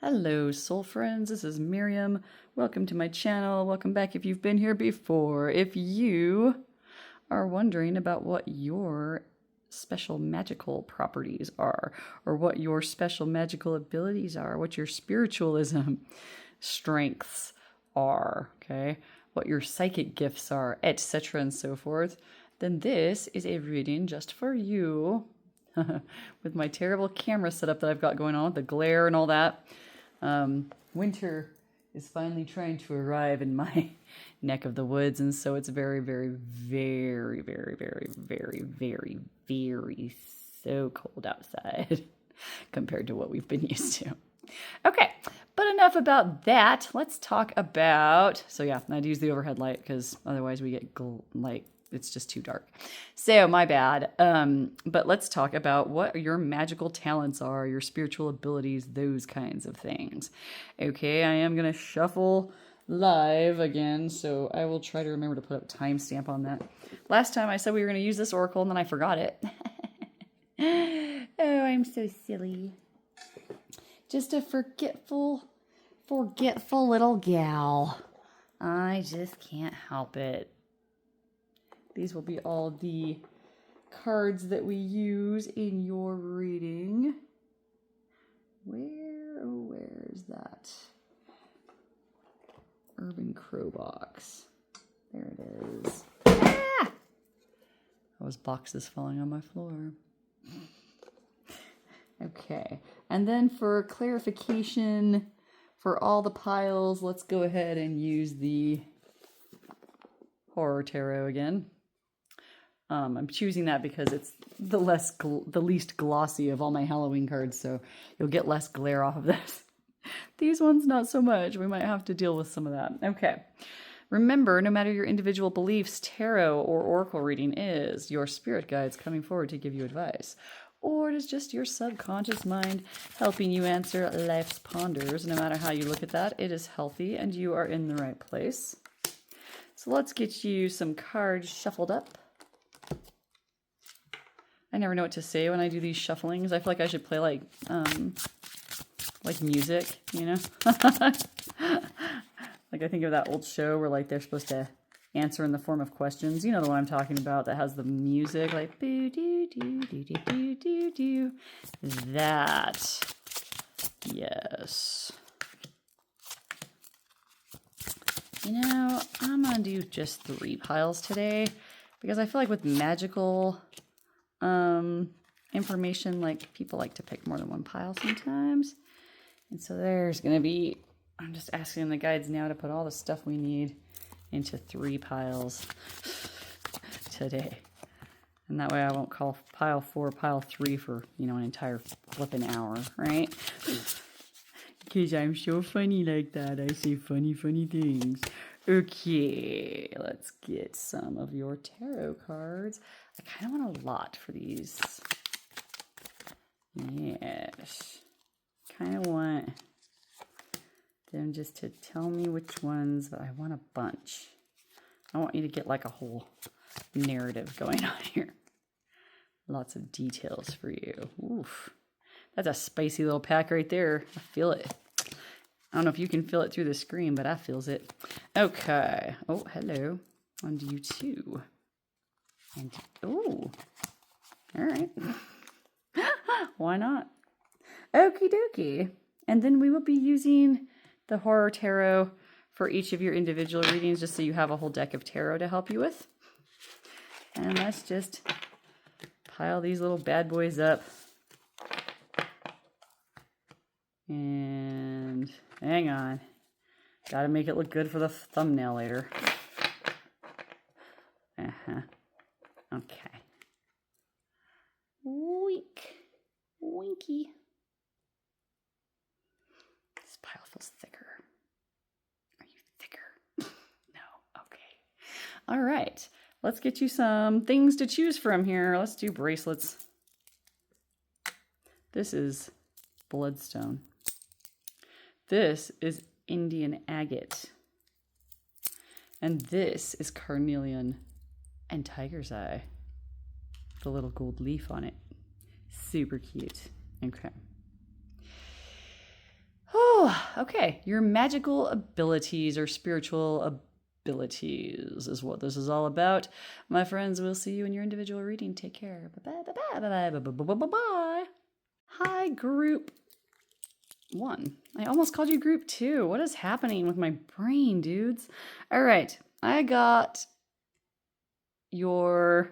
Hello, soul friends. This is Miriam. Welcome to my channel. Welcome back if you've been here before. If you are wondering about what your special magical properties are, or what your special magical abilities are, what your spiritualism strengths are, okay, what your psychic gifts are, etc., and so forth, then this is a reading just for you. With my terrible camera setup that I've got going on, with the glare and all that. Winter is finally trying to arrive in my neck of the woods, and so it's very, very, very, very, very, very, very, very so cold outside compared to what we've been used to. Okay, but enough about that. Let's talk about, so yeah, I'd use the overhead light because otherwise we get light. It's just too dark. So my bad. But let's talk about what your magical talents are, your spiritual abilities, those kinds of things. Okay, I am going to shuffle live again, so I will try to remember to put a timestamp on that. Last time I said we were going to use this oracle and then I forgot it. Oh, I'm so silly. Just a forgetful little gal. I just can't help it. These will be all the cards that we use in your reading. Where is that? Urban Crow box. There it is. Ah! Those boxes falling on my floor. Okay. And then for clarification for all the piles, let's go ahead and use the Horror Tarot again. I'm choosing that because it's the least glossy of all my Halloween cards, so you'll get less glare off of this. These ones, not so much. We might have to deal with some of that. Okay. Remember, no matter your individual beliefs, tarot or oracle reading is your spirit guides coming forward to give you advice. Or it is just your subconscious mind helping you answer life's ponders. No matter how you look at that, it is healthy and you are in the right place. So let's get you some cards shuffled up. I never know what to say when I do these shufflings. I feel like I should play like music, you know? Like I think of that old show where like they're supposed to answer in the form of questions. You know the one I'm talking about that has the music like boo doo doo doo doo doo doo doo. That. Yes. You know, I'm going to do just 3 piles today because I feel like with magical information, like people like to pick more than 1 pile sometimes. And so there's going to be, I'm just asking the guides now to put all the stuff we need into 3 piles today. And that way I won't call pile 4 pile 3 for, you know, an entire flipping hour, right? Because I'm so funny like that. I say funny, funny things. Okay, let's get some of your tarot cards. I kind of want a lot for these. Yes. Kind of want them just to tell me which ones, but I want a bunch. I want you to get like a whole narrative going on here. Lots of details for you. Oof. That's a spicy little pack right there. I feel it. I don't know if you can feel it through the screen, but I feels it. Okay. Oh, hello. On to you too. And oh, all right. Why not? Okie dokie. And then we will be using the Horror Tarot for each of your individual readings, just so you have a whole deck of tarot to help you with. And let's just pile these little bad boys up. And hang on. Gotta make it look good for the thumbnail later. Okay. Wink. Winky. This pile feels thicker. Are you thicker? No. Okay. All right. Let's get you some things to choose from here. Let's do bracelets. This is bloodstone. This is Indian agate. And this is carnelian and tiger's eye. The little gold leaf on it. Super cute. Okay. Oh, Okay, your magical abilities or spiritual abilities is what this is all about. My friends, we'll see you in your individual reading. Take care. Bye-bye, bye-bye, bye-bye, bye-bye, bye-bye. Hi, group 1. I almost called you group 2. What is happening with my brain, dudes? All right, I got your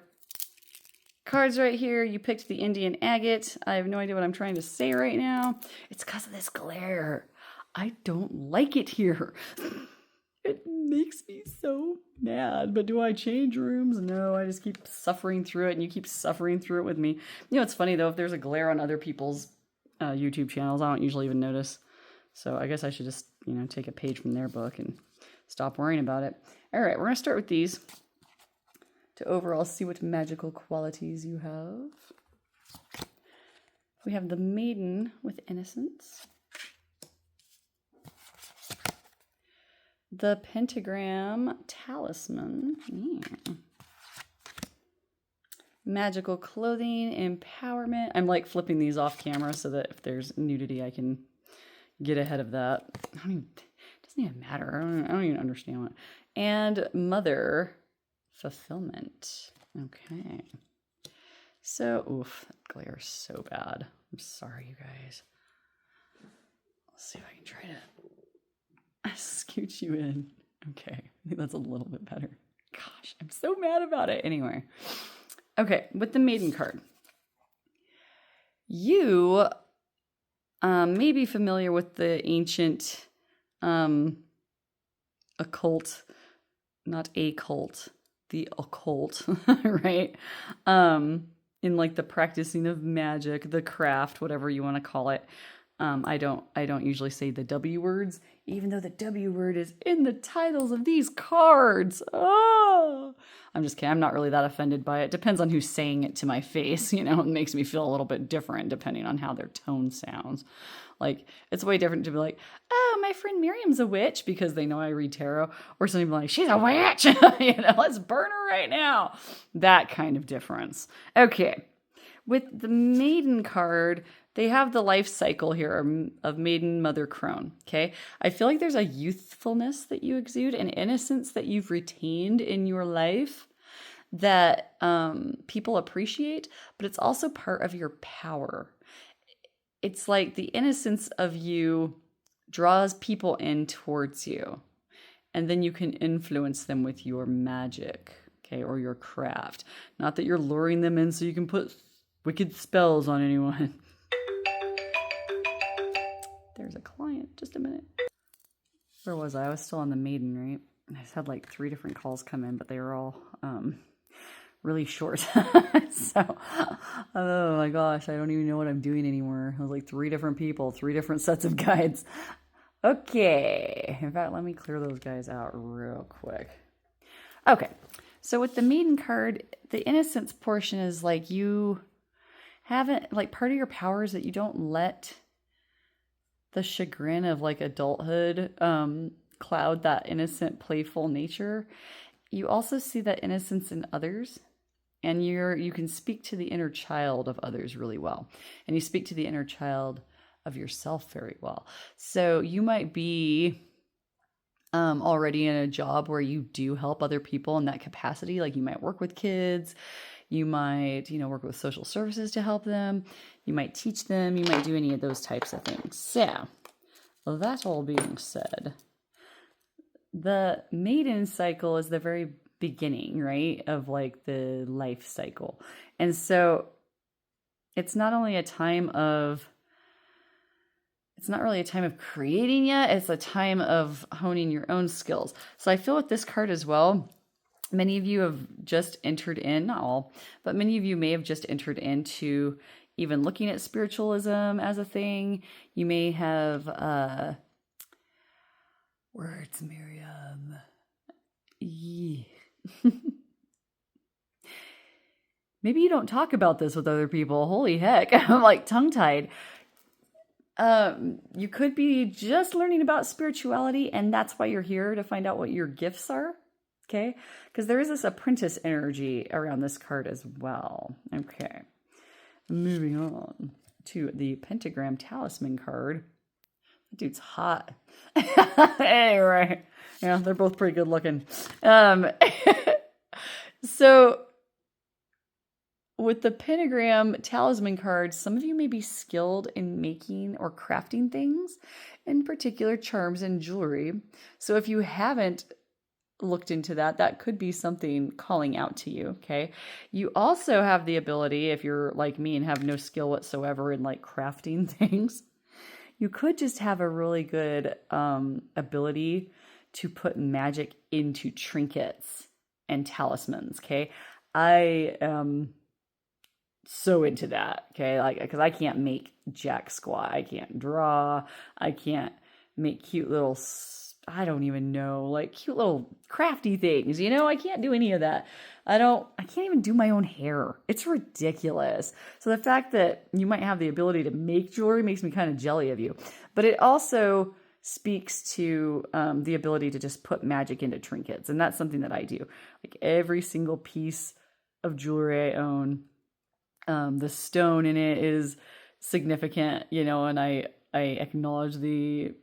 cards right here. You picked the Indian agate. I have no idea what I'm trying to say right now. It's because of this glare. I don't like it here. It makes me so mad. But do I change rooms? No, I just keep suffering through it, and you keep suffering through it with me. You know, it's funny though, if there's a glare on other people's YouTube channels, I don't usually even notice. So I guess I should just, take a page from their book and stop worrying about it. All right, we're going to start with these to overall see what magical qualities you have. We have the Maiden with Innocence. The Pentagram Talisman. Yeah. Magical Clothing, Empowerment. I'm like flipping these off camera so that if there's nudity, I can get ahead of that. It doesn't even matter. I don't even understand what. And Mother Fulfillment. Okay. So, oof, that glare is so bad. I'm sorry, you guys. Let's see if I can try to scooch you in. Okay, I think that's a little bit better. Gosh, I'm so mad about it. Anyway. Okay, with the Maiden card. You may be familiar with the ancient occult, not a cult, the occult, right? In like the practicing of magic, the craft, whatever you want to call it. I don't usually say the W words, even though the W word is in the titles of these cards. Oh, I'm just kidding. I'm not really that offended by it. Depends on who's saying it to my face. It makes me feel a little bit different depending on how their tone sounds. Like, it's way different to be like, oh, my friend Miriam's a witch, because they know I read tarot, or something like, she's a witch. Let's burn her right now. That kind of difference. Okay. With the Maiden card, they have the life cycle here of Maiden, Mother, Crone, okay? I feel like there's a youthfulness that you exude, an innocence that you've retained in your life that people appreciate, but it's also part of your power. It's like the innocence of you draws people in towards you, and then you can influence them with your magic, okay, or your craft. Not that you're luring them in so you can put wicked spells on anyone. There's a client. Just a minute. Where was I? I was still on the Maiden, right? I just had like 3 different calls come in, but they were all really short. So, oh my gosh, I don't even know what I'm doing anymore. I was like 3 different people, 3 different sets of guides. Okay. In fact, let me clear those guys out real quick. Okay. So with the Maiden card, the innocence portion is like you haven't, like, part of your power is that you don't let the chagrin of like adulthood cloud that innocent, playful nature. You also see that innocence in others, and you can speak to the inner child of others really well, and you speak to the inner child of yourself very well. So you might be already in a job where you do help other people in that capacity. Like, you might work with kids, you might, work with social services to help them, you might teach them, you might do any of those types of things. So, that all being said, the Maiden cycle is the very beginning, right, of like the life cycle. And so it's not really a time of creating yet, it's a time of honing your own skills. So I feel with this card as well, many of you have just entered in, not all, but many of you may have just entered into even looking at spiritualism as a thing. You may have, words, Miriam. Yeah. Maybe you don't talk about this with other people. Holy heck. I'm like tongue-tied. You could be just learning about spirituality, and that's why you're here, to find out what your gifts are. Okay? Because there is this apprentice energy around this card as well. Okay. Moving on to the Pentagram Talisman card. Dude's hot. Hey, right. Yeah, they're both pretty good looking. Um, so with the pentagram talisman cards, some of you may be skilled in making or crafting things, in particular charms and jewelry. So if you haven't looked into that, that could be something calling out to you, okay? You also have the ability, if you're like me and have no skill whatsoever in like crafting things, you could just have a really good ability to put magic into trinkets and talismans, okay? I am so into that, okay? Like, because I can't make jack squat. I can't draw. I can't make cute little, I don't even know, like cute little crafty things, you know? I can't do any of that. I can't even do my own hair. It's ridiculous. So the fact that you might have the ability to make jewelry makes me kind of jelly of you. But it also speaks to the ability to just put magic into trinkets. And that's something that I do. Like every single piece of jewelry I own, the stone in it is significant, you know, and I acknowledge the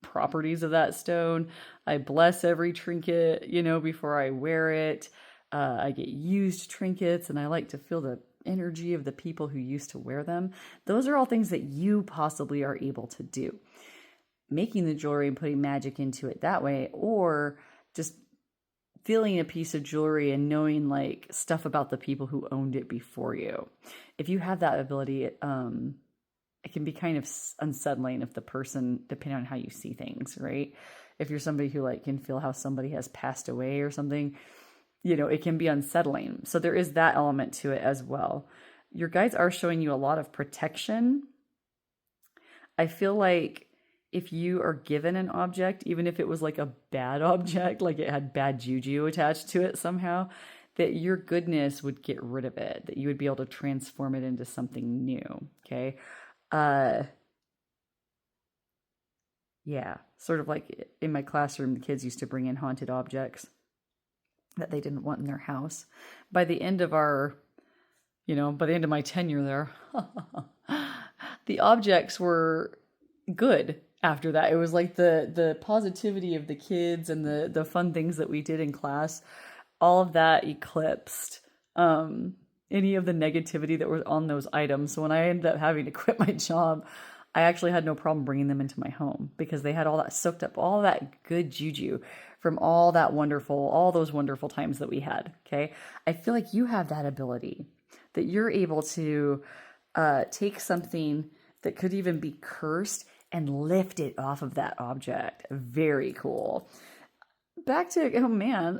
properties of that stone. I bless every trinket, you know, before I wear it. I get used trinkets and I like to feel the energy of the people who used to wear them. Those are all things that you possibly are able to do. Making the jewelry and putting magic into it that way, or just feeling a piece of jewelry and knowing like stuff about the people who owned it before you. If you have that ability, it can be kind of unsettling if the person, depending on how you see things, right? If you're somebody who like can feel how somebody has passed away or something, you know, it can be unsettling. So there is that element to it as well. Your guides are showing you a lot of protection. I feel like if you are given an object, even if it was like a bad object, like it had bad juju attached to it somehow, that your goodness would get rid of it, that you would be able to transform it into something new, okay? Yeah, sort of like in my classroom, the kids used to bring in haunted objects that they didn't want in their house. By the end of by the end of my tenure there, the objects were good after that. It was like the positivity of the kids and the fun things that we did in class, all of that eclipsed any of the negativity that was on those items. So when I ended up having to quit my job, I actually had no problem bringing them into my home because they had all that soaked up, all that good juju from all those wonderful times that we had. Okay. I feel like you have that ability, that you're able to take something that could even be cursed and lift it off of that object. Very cool. Back to, oh man,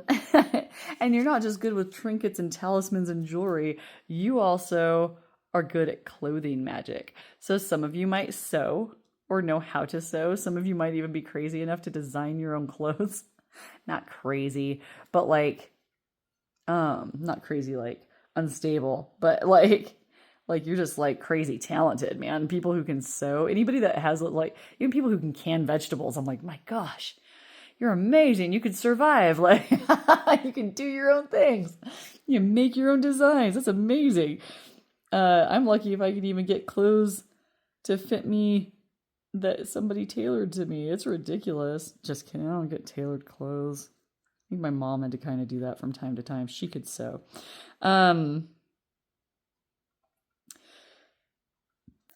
and you're not just good with trinkets and talismans and jewelry, you also are good at clothing magic. So some of you might sew or know how to sew. Some of you might even be crazy enough to design your own clothes. Not crazy, but like, not crazy, like unstable, but like you're just like crazy talented, man. People who can sew, anybody that has like, even people who can can vegetables. I'm like, my gosh, you're amazing. You could survive. Like you can do your own things. You can make your own designs. That's amazing. I'm lucky if I could even get clothes to fit me that somebody tailored to me. It's ridiculous. Just kidding. I don't get tailored clothes. I think my mom had to kind of do that from time to time. She could sew.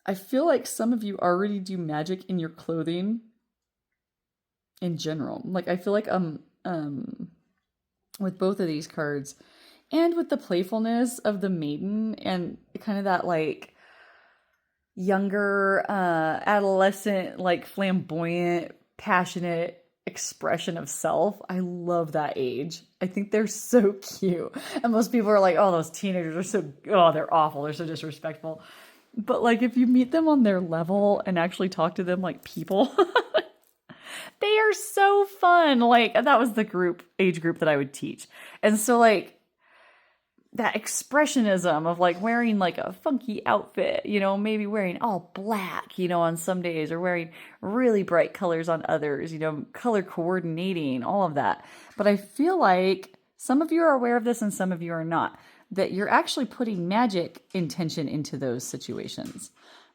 I feel like some of you already do magic in your clothing in general. Like I feel like with both of these cards and with the playfulness of the maiden and kind of that like younger adolescent, like flamboyant, passionate expression of self. I love that age. I think they're so cute. And most people are like, oh, those teenagers are they're awful. They're so disrespectful. But like if you meet them on their level and actually talk to them like people, they are so fun. Like that was the age group that I would teach. And so like that expressionism of like wearing like a funky outfit, you know, maybe wearing all black, you know, on some days, or wearing really bright colors on others, you know, color coordinating, all of that. But I feel like some of you are aware of this and some of you are not, that you're actually putting magic intention into those situations.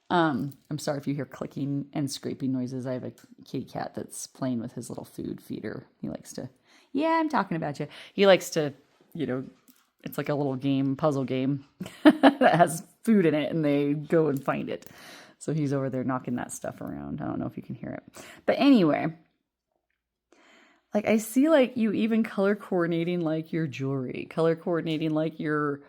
I'm sorry if you hear clicking and scraping noises. I have a kitty cat that's playing with his little food feeder. He likes to, yeah, I'm talking about you. He likes to, it's like a little game, puzzle game that has food in it and they go and find it. So he's over there knocking that stuff around. I don't know if you can hear it. But anyway, like I see like you even color coordinating like your jewelry, color coordinating like your,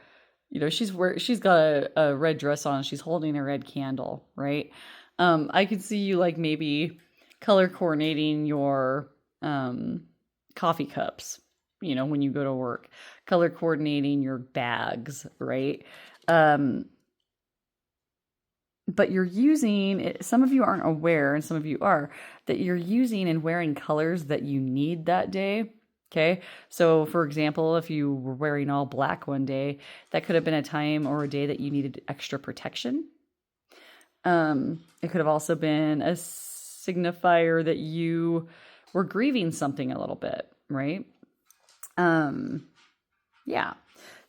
she's got a red dress on, she's holding a red candle, right? I could see you like maybe color coordinating your coffee cups, when you go to work, color coordinating your bags, right? But you're using it, some of you aren't aware, and some of you are, that you're using and wearing colors that you need that day. Okay. So for example, if you were wearing all black one day, that could have been a time or a day that you needed extra protection. It could have also been a signifier that you were grieving something a little bit, right? Yeah.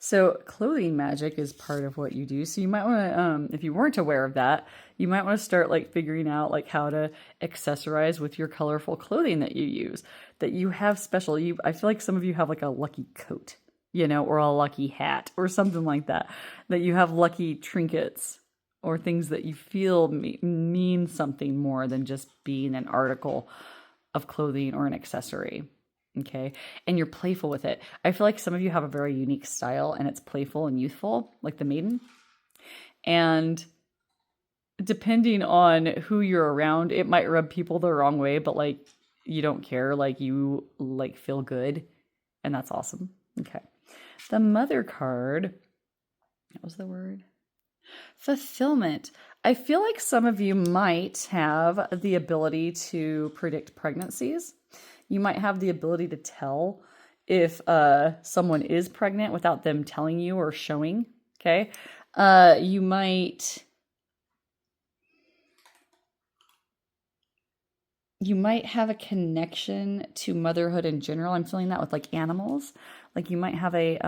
So clothing magic is part of what you do. So you might want to, if you weren't aware of that, you might want to start like figuring out like how to accessorize with your colorful clothing that you use, that you have special. I feel like some of you have like a lucky coat, or a lucky hat or something like that, that you have lucky trinkets or things that you feel mean something more than just being an article of clothing or an accessory. Okay. And you're playful with it. I feel like some of you have a very unique style and it's playful and youthful, like the maiden. And depending on who you're around, it might rub people the wrong way, but like you don't care, like you like feel good. And that's awesome. Okay. The mother card, what was the word? Fulfillment. I feel like some of you might have the ability to predict pregnancies. You might have the ability to tell if someone is pregnant without them telling you or showing, okay? You might have a connection to motherhood in general. I'm feeling that with like animals. Like you might have a,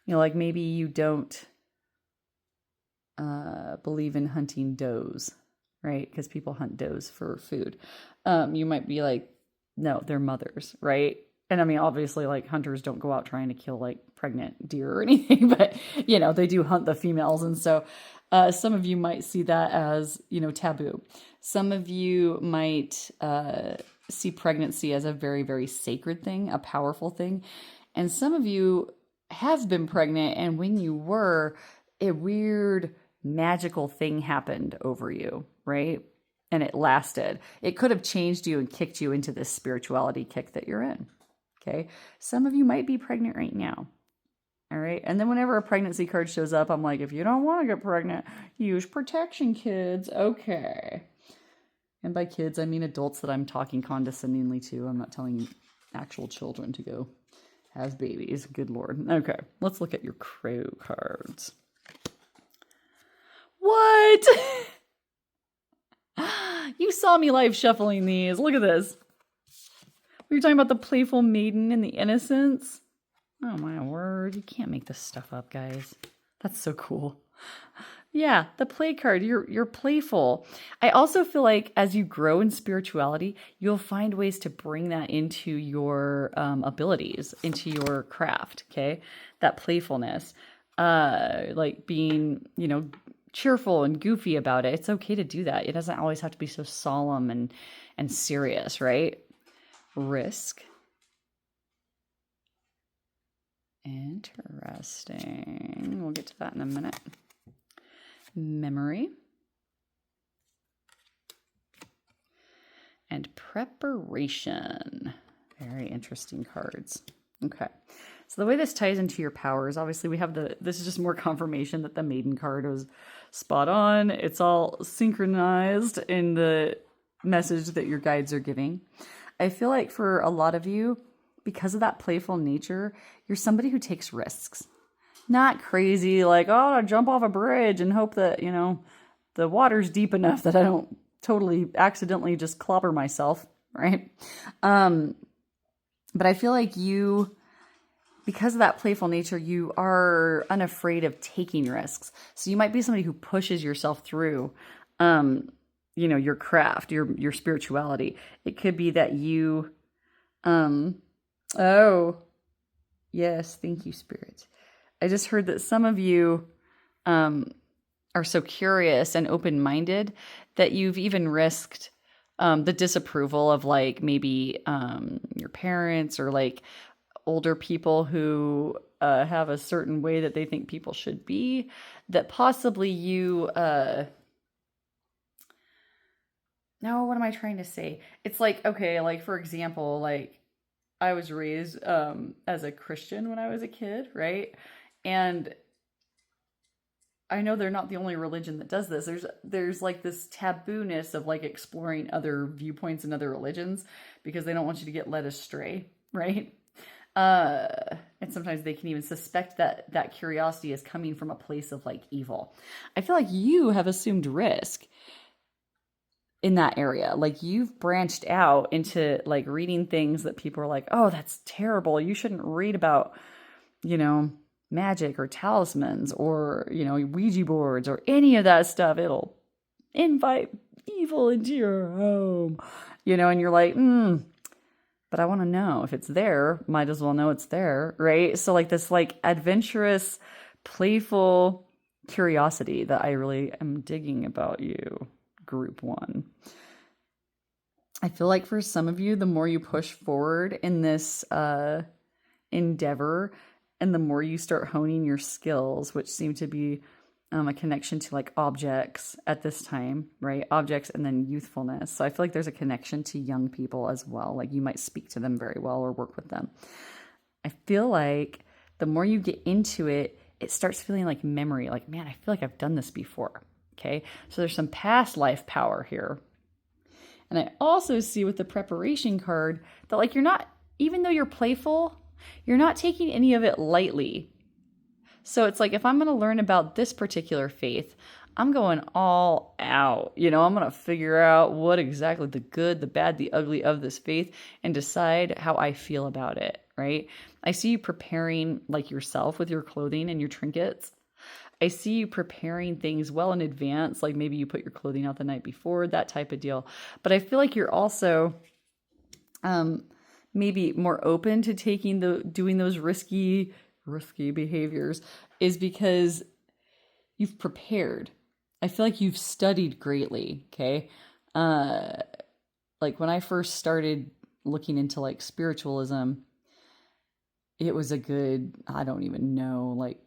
like maybe you don't believe in hunting does. Right? Because people hunt does for food. You might be like, no, they're mothers, right? And I mean, obviously, like hunters don't go out trying to kill like pregnant deer or anything, but they do hunt the females. And so some of you might see that as, taboo. Some of you might see pregnancy as a very, very sacred thing, a powerful thing. And some of you have been pregnant, and when you were, a weird magical thing happened over you, right? And it lasted. It could have changed you and kicked you into this spirituality kick that you're in. Okay. Some of you might be pregnant right now. All right. And then whenever a pregnancy card shows up, I'm like, if you don't want to get pregnant, use protection, kids. Okay. And by kids, I mean adults that I'm talking condescendingly to. I'm not telling actual children to go have babies. Good Lord. Okay. Let's look at your crow cards. What? You saw me live shuffling these. Look at this. We were talking about the playful maiden and the innocence. Oh my word. You can't make this stuff up, guys. That's so cool. Yeah, the play card. You're playful. I also feel like as you grow in spirituality, you'll find ways to bring that into your abilities, into your craft, okay? That playfulness. Like being, cheerful and goofy about it. It's okay to do that. It doesn't always have to be so solemn and serious, right? Risk. Interesting. We'll get to that in a minute. Memory. And preparation. Very interesting cards. Okay. So the way this ties into your powers, obviously we have this is just more confirmation that the maiden card was spot on. It's all synchronized in the message that your guides are giving. I feel like for a lot of you, because of that playful nature, you're somebody who takes risks. Not crazy, like, oh, I'll jump off a bridge and hope that, the water's deep enough that I don't totally accidentally just clobber myself, right? But I feel like you because of that playful nature, you are unafraid of taking risks. So you might be somebody who pushes yourself through, your craft, your spirituality. It could be that you, oh, yes, thank you, Spirit. I just heard that some of you, are so curious and open-minded that you've even risked the disapproval of like maybe your parents or like older people who have a certain way that they think people should be, that possibly you no, what am I trying to say? It's like, okay, like for example, like I was raised as a Christian when I was a kid, right? And I know they're not the only religion that does this. There's like this taboo-ness of like exploring other viewpoints and other religions because they don't want you to get led astray, right? And sometimes they can even suspect that curiosity is coming from a place of like evil. I feel like you have assumed risk in that area. Like you've branched out into like reading things that people are like, oh, that's terrible. You shouldn't read about, magic or talismans or, Ouija boards or any of that stuff. It'll invite evil into your home, and you're like, but I want to know if it's there, might as well know it's there, right? So like this like adventurous, playful curiosity that I really am digging about you, group 1. I feel like for some of you, the more you push forward in this endeavor, and the more you start honing your skills, which seem to be a connection to like objects at this time, right? Objects and then youthfulness. So I feel like there's a connection to young people as well. Like you might speak to them very well or work with them. I feel like the more you get into it, it starts feeling like memory. Like, man, I feel like I've done this before. Okay. So there's some past life power here. And I also see with the preparation card that like you're not, even though you're playful, you're not taking any of it lightly. So it's like, if I'm going to learn about this particular faith, I'm going all out. I'm going to figure out what exactly the good, the bad, the ugly of this faith and decide how I feel about it, right? I see you preparing like yourself with your clothing and your trinkets. I see you preparing things well in advance, like maybe you put your clothing out the night before, that type of deal. But I feel like you're also maybe more open to doing those risky behaviors is because you've prepared. I feel like you've studied greatly. Okay. Like when I first started looking into like spiritualism, it was a good, I don't even know, like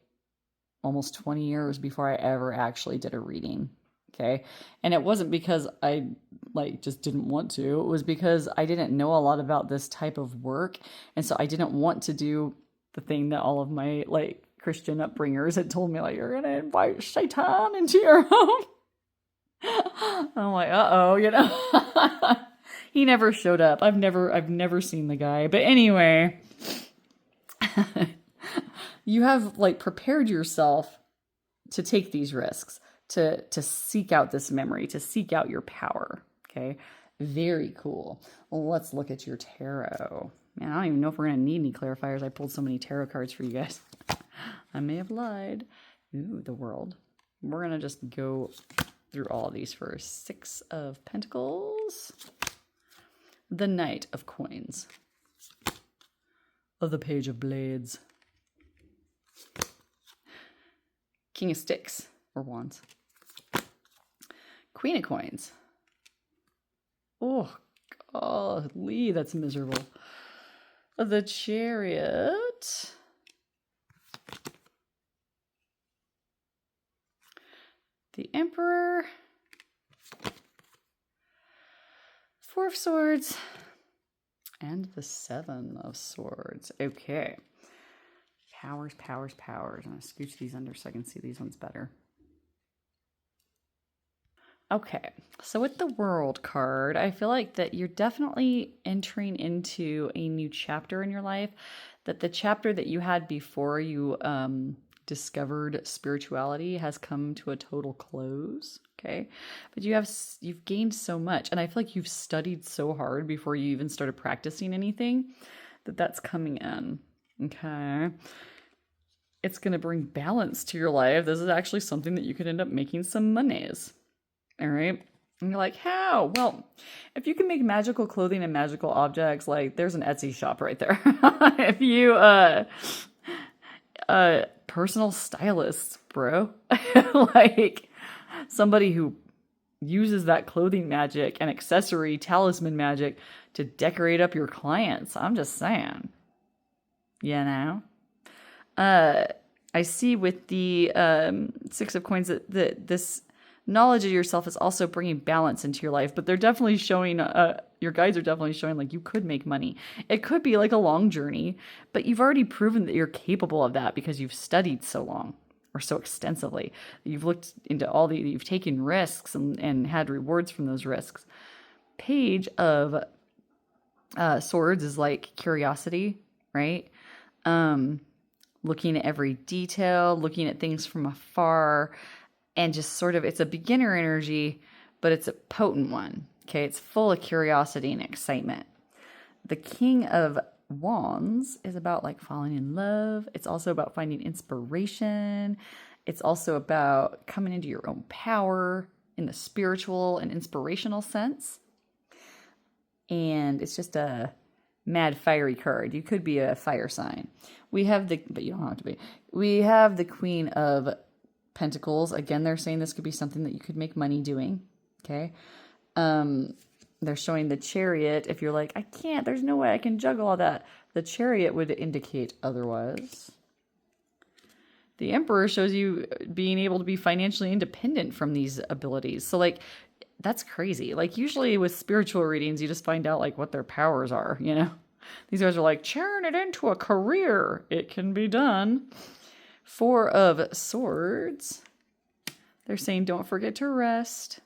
almost 20 years before I ever actually did a reading. Okay. And it wasn't because I like just didn't want to. It was because I didn't know a lot about this type of work. And so I didn't want to do the thing that all of my like Christian upbringers had told me, like, you're going to invite Satan into your home. I'm like, uh-oh, he never showed up. I've never seen the guy. But anyway, you have like prepared yourself to take these risks, to seek out this memory, to seek out your power. Okay. Very cool. Well, let's look at your tarot. Man, I don't even know if we're going to need any clarifiers. I pulled so many tarot cards for you guys. I may have lied. Ooh, the World. We're going to just go through all of these first. 6 of Pentacles. The Knight of Coins. The Page of Blades. King of Sticks, or Wands. Queen of Coins. Oh, golly, that's miserable. The Chariot. The Emperor. 4 of Swords. And the 7 of Swords. Okay. Powers. I'm going to scooch these under so I can see these ones better. Okay, so with the World card, I feel like that you're definitely entering into a new chapter in your life, that the chapter that you had before you discovered spirituality has come to a total close, okay? But you've gained so much, and I feel like you've studied so hard before you even started practicing anything, that's coming in. Okay. It's going to bring balance to your life. This is actually something that you could end up making some monies. All right. And you're like, how? Well, if you can make magical clothing and magical objects, like there's an Etsy shop right there. If you, personal stylist, bro, like somebody who uses that clothing magic and accessory talisman magic to decorate up your clients. I'm just saying, you know. I see with the Six of Coins that this knowledge of yourself is also bringing balance into your life, but they're definitely showing, your guides are definitely showing like you could make money. It could be like a long journey, but you've already proven that you're capable of that because you've studied so long or so extensively. You've looked into you've taken risks and had rewards from those risks. Page of Swords is like curiosity, right? Looking at every detail, looking at things from afar, and just sort of, it's a beginner energy, but it's a potent one. Okay, it's full of curiosity and excitement. The King of Wands is about like falling in love. It's also about finding inspiration. It's also about coming into your own power in the spiritual and inspirational sense. And it's just a mad fiery card. You could be a fire sign. But you don't have to be. We have the Queen of Pentacles. Again, they're saying this could be something that you could make money doing. Okay. They're showing the Chariot. If you're like, I can't, there's no way I can juggle all that. The Chariot would indicate otherwise. The Emperor shows you being able to be financially independent from these abilities. So like, that's crazy. Like usually with spiritual readings, you just find out like what their powers are, you know? These guys are like, turn it into a career. It can be done. Four of Swords. They're saying don't forget to rest.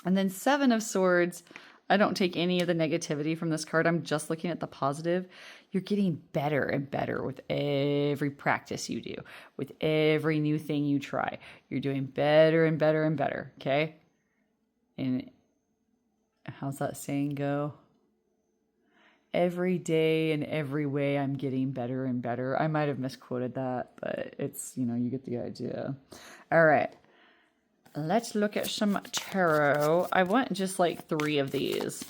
And then Seven of Swords. I don't take any of the negativity from this card. I'm just looking at the positive. You're getting better and better with every practice you do, with every new thing you try. You're doing better and better and better, okay? And how's that saying go? Every day in every way, I'm getting better and better. I might have misquoted that, but it's, you get the idea. All right. Let's look at some tarot. I want just like 3 of these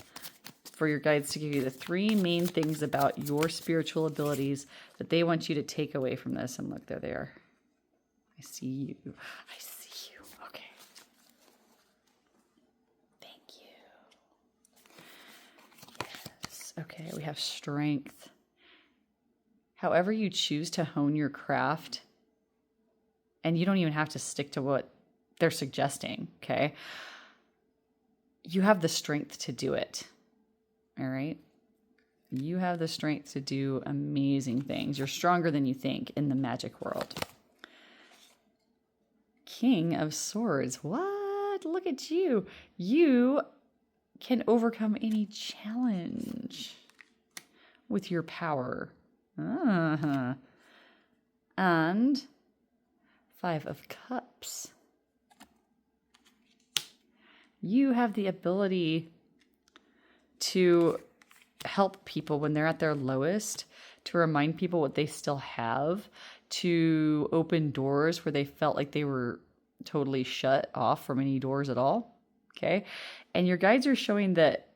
for your guides to give you the 3 main things about your spiritual abilities that they want you to take away from this. And look, there they are. I see you. I see you. Okay. Thank you. Yes. Okay, we have strength. However you choose to hone your craft, and you don't even have to stick to what they're suggesting, okay? You have the strength to do it, all right? You have the strength to do amazing things. You're stronger than you think in the magic world. King of Swords. What? Look at you. You can overcome any challenge with your power. And 5 of Cups. You have the ability to help people when they're at their lowest, to remind people what they still have, to open doors where they felt like they were totally shut off from any doors at all. Okay. And your guides are showing that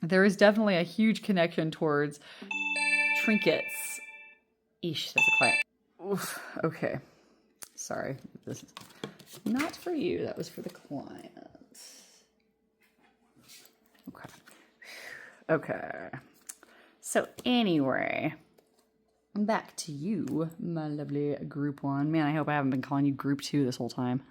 there is definitely a huge connection towards trinkets. Eesh, that's a client. Oof, okay. Sorry. This is not for you. That was for the client. Okay. Okay. So anyway, back to you, my lovely group 1. Man, I hope I haven't been calling you group 2 this whole time.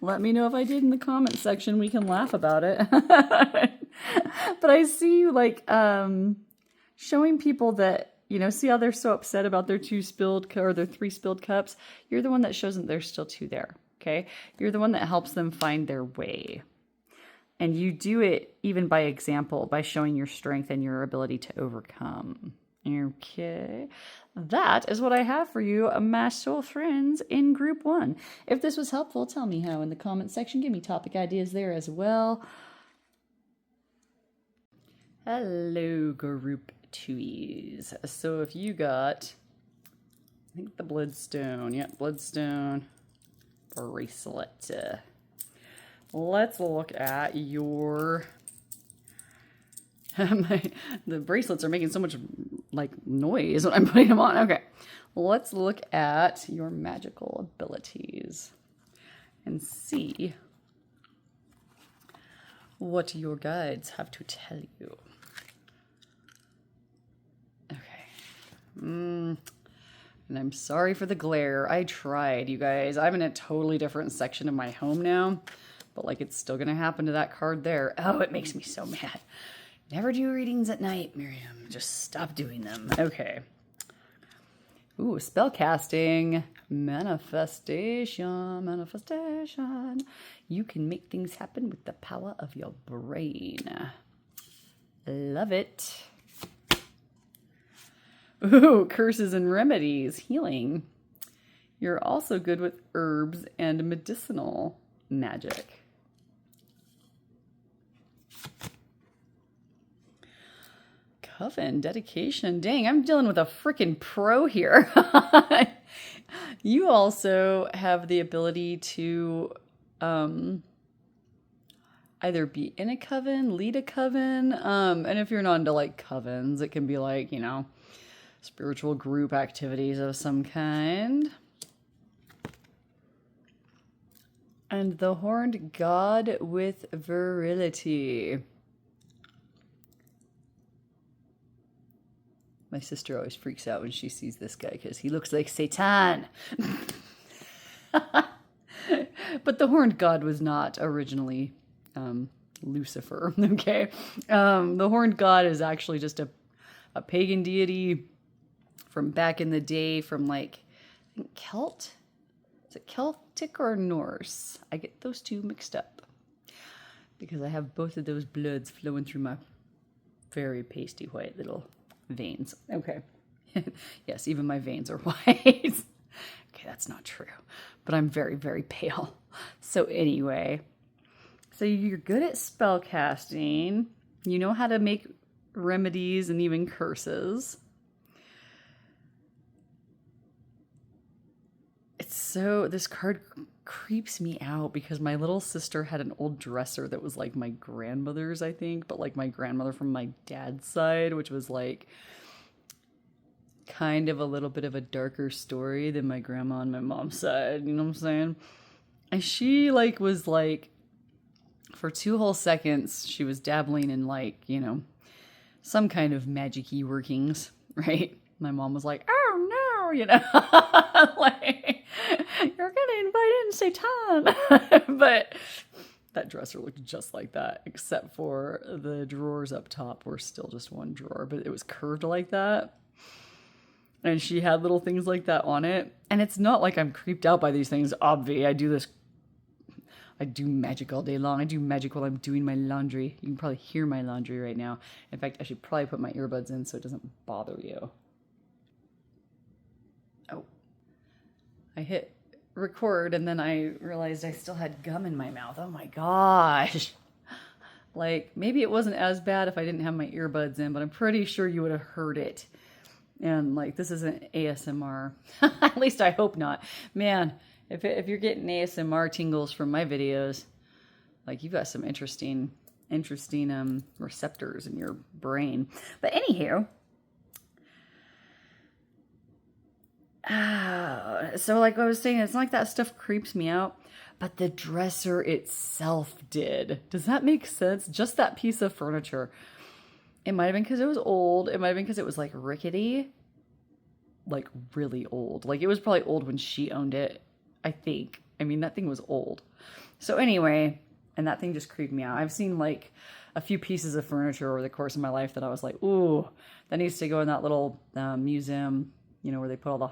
Let me know if I did in the comment section. We can laugh about it. But I see you like showing people that, see how they're so upset about their 3 spilled cups. You're the one that shows them there's still 2 there. Okay. You're the one that helps them find their way. And you do it even by example, by showing your strength and your ability to overcome. Okay. That is what I have for you, my soul friends in group 1. If this was helpful, tell me how in the comment section. Give me topic ideas there as well. Hello, group twoies. So if you got, I think the bloodstone, yeah, bloodstone bracelet. Let's look at your, the bracelets are making so much like noise when I'm putting them on. Okay, let's look at your magical abilities and see what your guides have to tell you. Okay. And I'm sorry for the glare. I tried, you guys. I'm in a totally different section of my home now, but like it's still gonna happen to that card there. Oh, it makes me so mad. Never do readings at night, Miriam. Just stop doing them. Okay. Ooh, spell casting. Manifestation. Manifestation. You can make things happen with the power of your brain. Love it. Ooh, curses and remedies. Healing. You're also good with herbs and medicinal magic. Coven, dedication. Dang, I'm dealing with a freaking pro here. You also have the ability to either be in a coven, lead a coven, and if you're not into like covens, it can be like, you know, spiritual group activities of some kind. And the horned god with virility. My sister always freaks out when she sees this guy because he looks like Satan. But the horned god was not originally Lucifer, okay? The horned god is actually just a pagan deity from back in the day from like, I think Celt? Is it Celtic or Norse? I get those two mixed up because I have both of those bloods flowing through my very pasty white little veins. Okay. Yes, even my veins are white. Okay, that's not true. But I'm very, very pale. So anyway, so you're good at spell casting. You know how to make remedies and even curses. It's so, this card creeps me out because my little sister had an old dresser that was like my grandmother's, I think, but like my grandmother from my dad's side, which was like kind of a little bit of a darker story than my grandma on my mom's side, you know what I'm saying? And she like was like, for 2 whole seconds, she was dabbling in like, you know, some kind of magic-y workings, right? My mom was like, oh no, you know, like, you're gonna invite in Satan. But that dresser looked just like that, except for the drawers up top were still just one drawer, but it was curved like that. And she had little things like that on it. And it's not like I'm creeped out by these things. Obvi, I do magic all day long. I do magic while I'm doing my laundry. You can probably hear my laundry right now. In fact, I should probably put my earbuds in so it doesn't bother you. Oh, I hit record and then I realized I still had gum in my mouth. Oh my gosh. Like, maybe it wasn't as bad if I didn't have my earbuds in, but I'm pretty sure you would have heard it. And like, this isn't ASMR. At least I hope not. Man, if you're getting ASMR tingles from my videos, like you've got some interesting receptors in your brain. But anywho, so like I was saying, it's not like that stuff creeps me out, but the dresser itself did. Does that make sense? Just that piece of furniture. It might have been because it was old. It might have been because it was like rickety, like really old. Like it was probably old when she owned it, I think. I mean, that thing was old. So anyway, and that thing just creeped me out. I've seen like a few pieces of furniture over the course of my life that I was like, ooh, that needs to go in that little museum, you know, where they put all the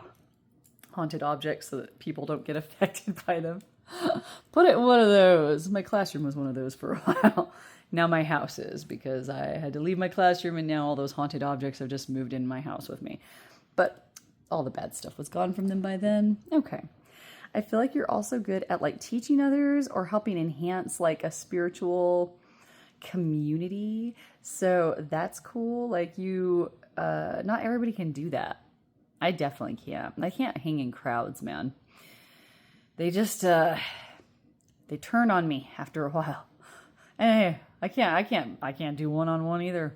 haunted objects so that people don't get affected by them. Put it in one of those. My classroom was one of those for a while. Now my house is, because I had to leave my classroom and now all those haunted objects have just moved in my house with me. But all the bad stuff was gone from them by then. Okay. I feel like you're also good at like teaching others or helping enhance like a spiritual community. So that's cool. Like you not everybody can do that. I definitely can't. I can't hang in crowds, man. They just, they turn on me after a while. Hey, I can't do one-on-one either.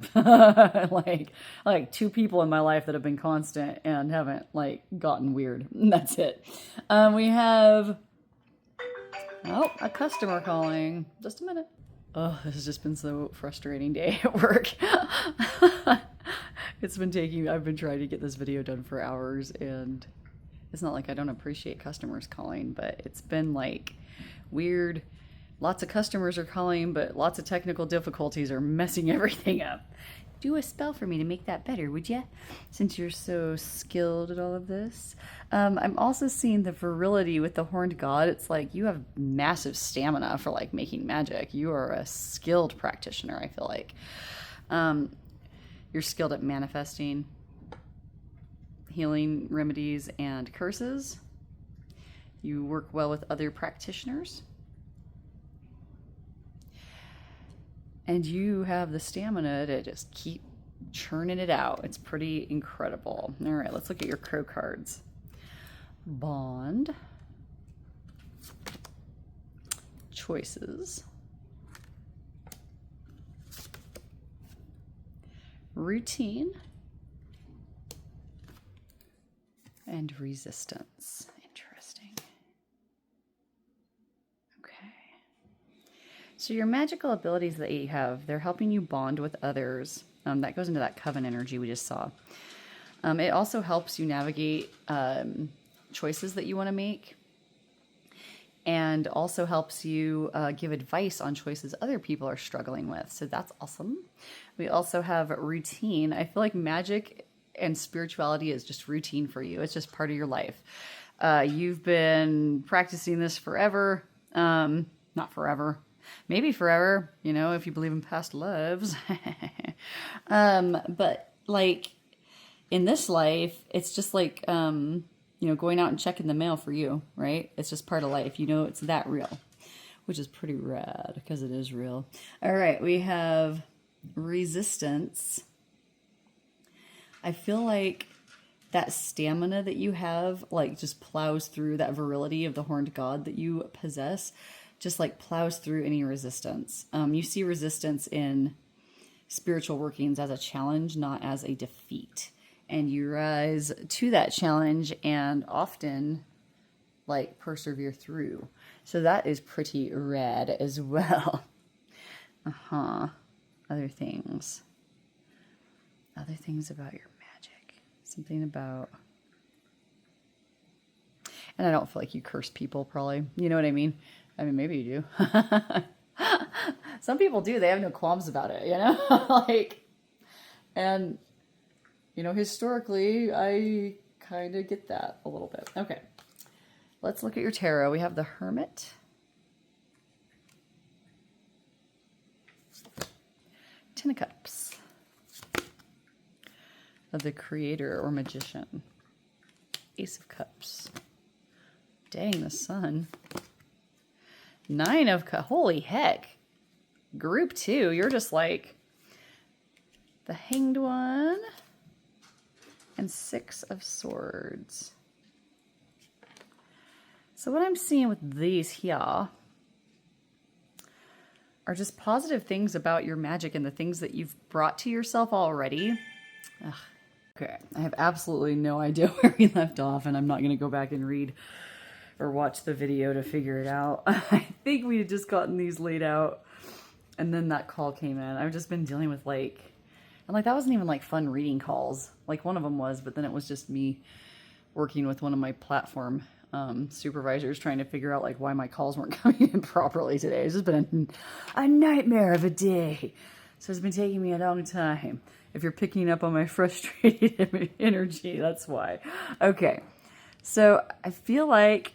like 2 people in my life that have been constant and haven't like gotten weird. That's it. We have, oh, a customer calling. Just a minute. Oh, this has just been so frustrating day at work. I've been trying to get this video done for hours, and it's not like I don't appreciate customers calling, but it's been like weird. Lots of customers are calling, but lots of technical difficulties are messing everything up. Do a spell for me to make that better, would you? Since you're so skilled at all of this. I'm also seeing the virility with the horned god. It's like you have massive stamina for like making magic. You are a skilled practitioner, I feel like. You're skilled at manifesting, healing remedies, and curses. You work well with other practitioners. And you have the stamina to just keep churning it out. It's pretty incredible. All right, let's look at your crow cards. Bond. Choices. Routine. And resistance. Interesting. So your magical abilities that you have, they're helping you bond with others. That goes into that coven energy we just saw. It also helps you navigate choices that you want to make, and also helps you give advice on choices other people are struggling with. So that's awesome. We also have routine. I feel like magic and spirituality is just routine for you. It's just part of your life. You've been practicing this forever. Not forever. Maybe forever, you know, if you believe in past lives. But like in this life, it's just like, you know, going out and checking the mail for you, right? It's just part of life. You know, it's that real, which is pretty rad because it is real. All right. We have resistance. I feel like that stamina that you have, like just plows through that virility of the horned god that you possess. Just like plows through any resistance. You see resistance in spiritual workings as a challenge, not as a defeat. And you rise to that challenge and often like persevere through. So that is pretty rad as well. Other things about your magic. Something about, and I don't feel like you curse people probably. You know what I mean? I mean, maybe you do. Some people do. They have no qualms about it, you know? Like, and, you know, historically, I kind of get that a little bit. Okay. Let's look at your tarot. We have the Hermit. Ten of Cups. Of the Creator or Magician. Ace of Cups. Dang, the Sun. Nine of Cups. Holy heck. Group 2. You're just like the Hanged One. And 6 of Swords. So what I'm seeing with these here are just positive things about your magic and the things that you've brought to yourself already. Ugh. Okay, I have absolutely no idea where we left off, and I'm not going to go back and read or watch the video to figure it out. I think we had just gotten these laid out, and then that call came in. I've just been dealing with like, and like that wasn't even like fun reading calls. Like one of them was, but then it was just me working with one of my platform supervisors trying to figure out like why my calls weren't coming in properly today. It's just been a nightmare of a day. So it's been taking me a long time. If you're picking up on my frustrated energy, that's why. Okay. So I feel like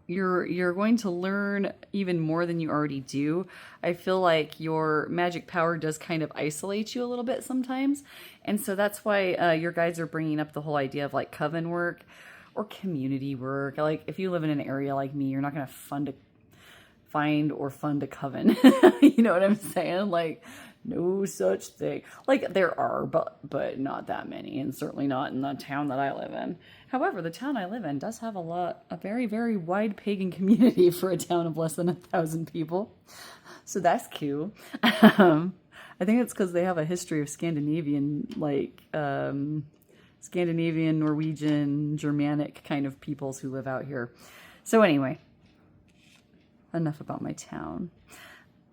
you're going to learn even more than you already do. I feel like your magic power does kind of isolate you a little bit sometimes. And so that's why your guides are bringing up the whole idea of like coven work or community work. Like if you live in an area like me, you're not going to find or fund a coven. You know what I'm saying? Like, no such thing. Like, there are, but not that many, and certainly not in the town that I live in. However, the town I live in does have a very, very wide pagan community for a town of less than 1,000 people. So that's cool. I think it's because they have a history of Scandinavian, like, Scandinavian, Norwegian, Germanic kind of peoples who live out here. So anyway, enough about my town.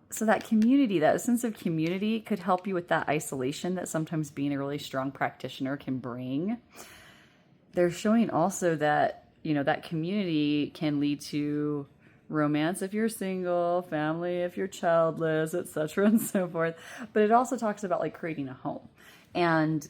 So that community, that sense of community could help you with that isolation that sometimes being a really strong practitioner can bring. They're showing also that, you know, that community can lead to romance if you're single, family if you're childless, etc. and so forth. But it also talks about like creating a home, and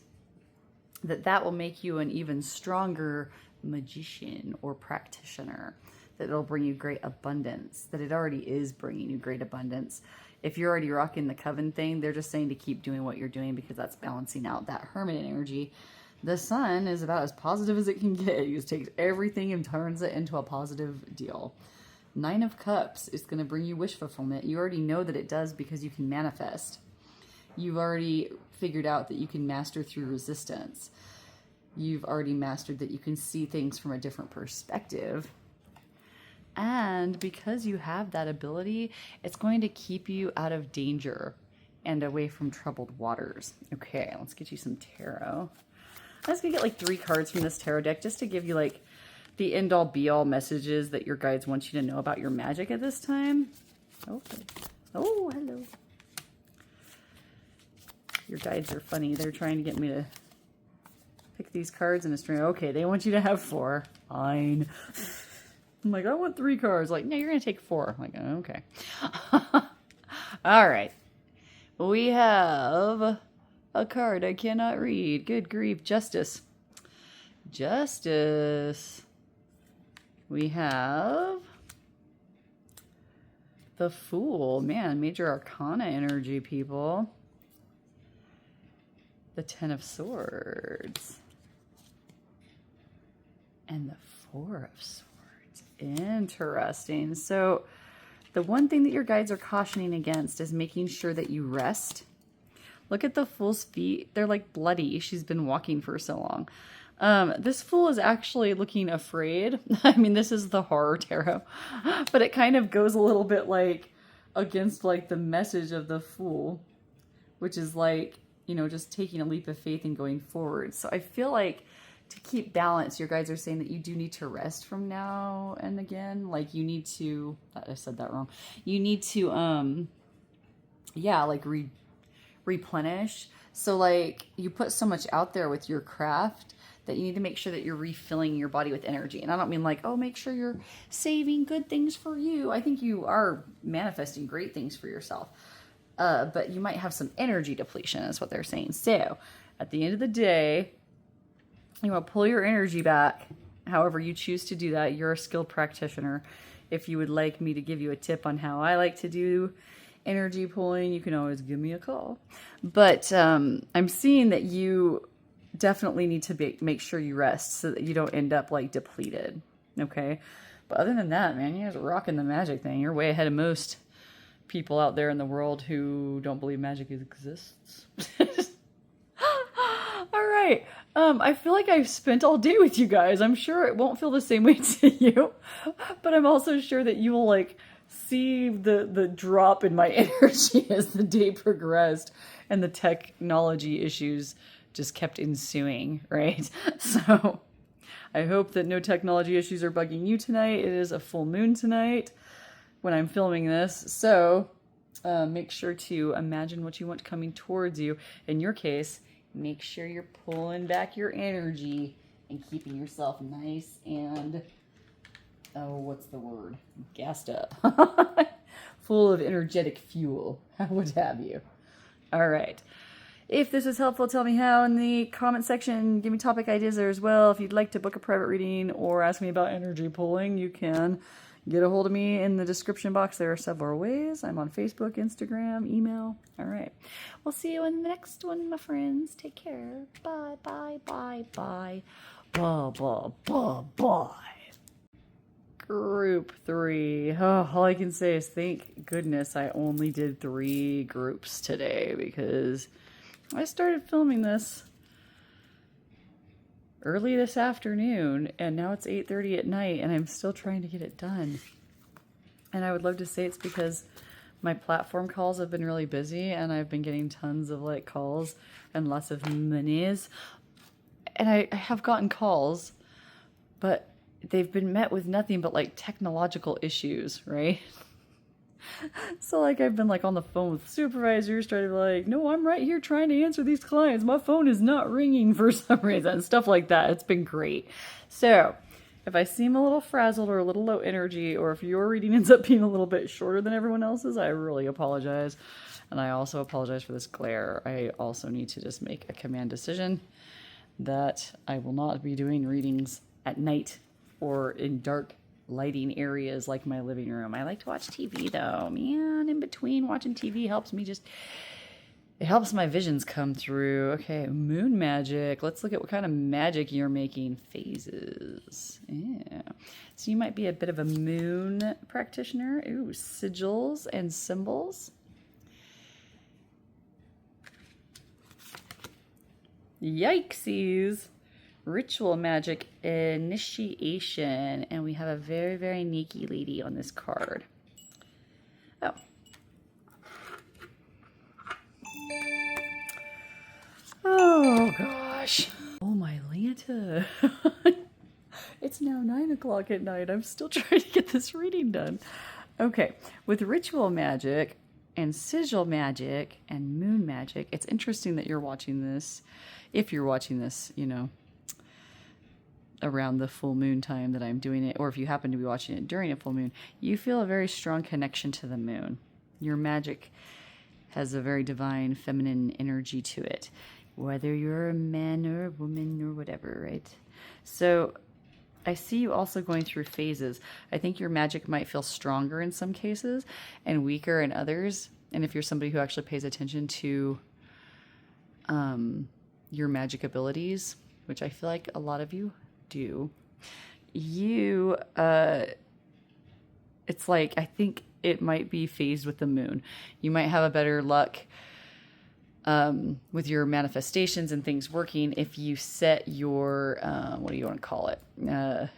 that will make you an even stronger magician or practitioner, that it'll bring you great abundance, that it already is bringing you great abundance. If you're already rocking the coven thing, they're just saying to keep doing what you're doing because that's balancing out that hermit energy. The sun is about as positive as it can get. It just takes everything and turns it into a positive deal. 9 of Cups is going to bring you wish fulfillment. You already know that it does because you can manifest. You've already figured out that you can master through resistance. You've already mastered that you can see things from a different perspective. And because you have that ability, it's going to keep you out of danger and away from troubled waters. Okay, let's get you some tarot. I'm just going to get like 3 cards from this tarot deck just to give you like the end-all be-all messages that your guides want you to know about your magic at this time. Okay. Oh, hello. Your guides are funny. They're trying to get me to pick these cards in a string. Okay, they want you to have 4. Fine. I'm like, I want 3 cards. Like, no, you're going to take 4. I'm like, okay. All right. We have a card I cannot read. Good grief. Justice. Justice. We have the Fool. Man, major arcana energy, people. The 10 of Swords. And the 4 of Swords. Interesting. So the one thing that your guides are cautioning against is making sure that you rest. Look at the Fool's feet. They're like bloody. She's been walking for so long. This Fool is actually looking afraid. I mean, this is the horror tarot, but it kind of goes a little bit like against like the message of the Fool, which is like, you know, just taking a leap of faith and going forward. So I feel like to keep balance, your guides are saying that you do need to rest from now and again. Like you need to, I said that wrong. You need to, yeah, like replenish. So like you put so much out there with your craft that you need to make sure that you're refilling your body with energy. And I don't mean like, oh, make sure you're saving good things for you. I think you are manifesting great things for yourself. But you might have some energy depletion is what they're saying. So at the end of the day, you want to pull your energy back. However you choose to do that, you're a skilled practitioner. If you would like me to give you a tip on how I like to do energy pulling, you can always give me a call. But I'm seeing that you definitely need to make sure you rest so that you don't end up like depleted. Okay. But other than that, man, you guys are rocking the magic thing. You're way ahead of most people out there in the world who don't believe magic exists. All right. I feel like I've spent all day with you guys. I'm sure it won't feel the same way to you, but I'm also sure that you will like see the drop in my energy as the day progressed and the technology issues just kept ensuing, right? So I hope that no technology issues are bugging you tonight. It is a full moon tonight when I'm filming this. So make sure to imagine what you want coming towards you. In your case, make sure you're pulling back your energy and keeping yourself nice and, oh, what's the word? Gassed up. Full of energetic fuel. What have you. All right. If this was helpful, tell me how in the comment section. Give me topic ideas there as well. If you'd like to book a private reading or ask me about energy pulling, you can get a hold of me in the description box. There are several ways. I'm on Facebook, Instagram, email. All right. We'll see you in the next one, my friends. Take care. Bye, bye, bye, bye. Bye, bye, bye, bye. Group 3. Oh, all I can say is thank goodness I only did 3 groups today, because I started filming this early this afternoon and now it's 8:30 at night and I'm still trying to get it done. And I would love to say it's because my platform calls have been really busy and I've been getting tons of like calls and lots of monies. And I have gotten calls, but they've been met with nothing but like technological issues, right? So like I've been like on the phone with supervisors trying to be like, no, I'm right here trying to answer these clients. My phone is not ringing for some reason, stuff like that. It's been great. So if I seem a little frazzled or a little low energy, or if your reading ends up being a little bit shorter than everyone else's, I really apologize. And I also apologize for this glare. I also need to just make a command decision that I will not be doing readings at night or in dark lighting areas like my living room. I like to watch TV though. Man, in between watching TV helps me it helps my visions come through. Okay, moon magic. Let's look at what kind of magic you're making. Phases. Yeah. So you might be a bit of a moon practitioner. Ooh, sigils and symbols. Yikesies. Ritual magic initiation. And we have a very, very sneaky lady on this card. Oh. Oh gosh. Oh my Lanta. It's now 9 o'clock at night. I'm still trying to get this reading done. Okay. With ritual magic and sigil magic and moon magic, it's interesting that you're watching this. If you're watching this, you know, around the full moon time that I'm doing it, or if you happen to be watching it during a full moon, you feel a very strong connection to the moon. Your magic has a very divine feminine energy to it, whether you're a man or a woman or whatever, right? So I see you also going through phases. I think your magic might feel stronger in some cases and weaker in others. And if you're somebody who actually pays attention to your magic abilities, which I feel like a lot of you do, it's like, I think it might be phased with the moon. You might have a better luck with your manifestations and things working if you set your, what do you want to call it?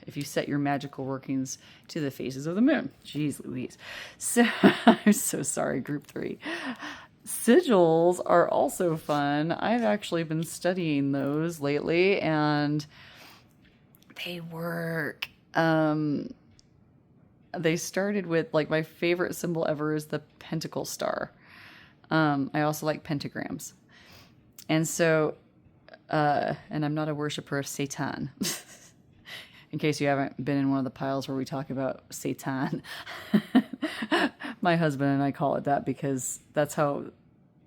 If you set your magical workings to the phases of the moon. Jeez Louise. So, I'm so sorry, group 3. Sigils are also fun. I've actually been studying those lately and they work. They started with, like, my favorite symbol ever is the pentacle star. I also like pentagrams. And so, and I'm not a worshiper of Satan. In case you haven't been in one of the piles where we talk about Satan. My husband and I call it that because that's how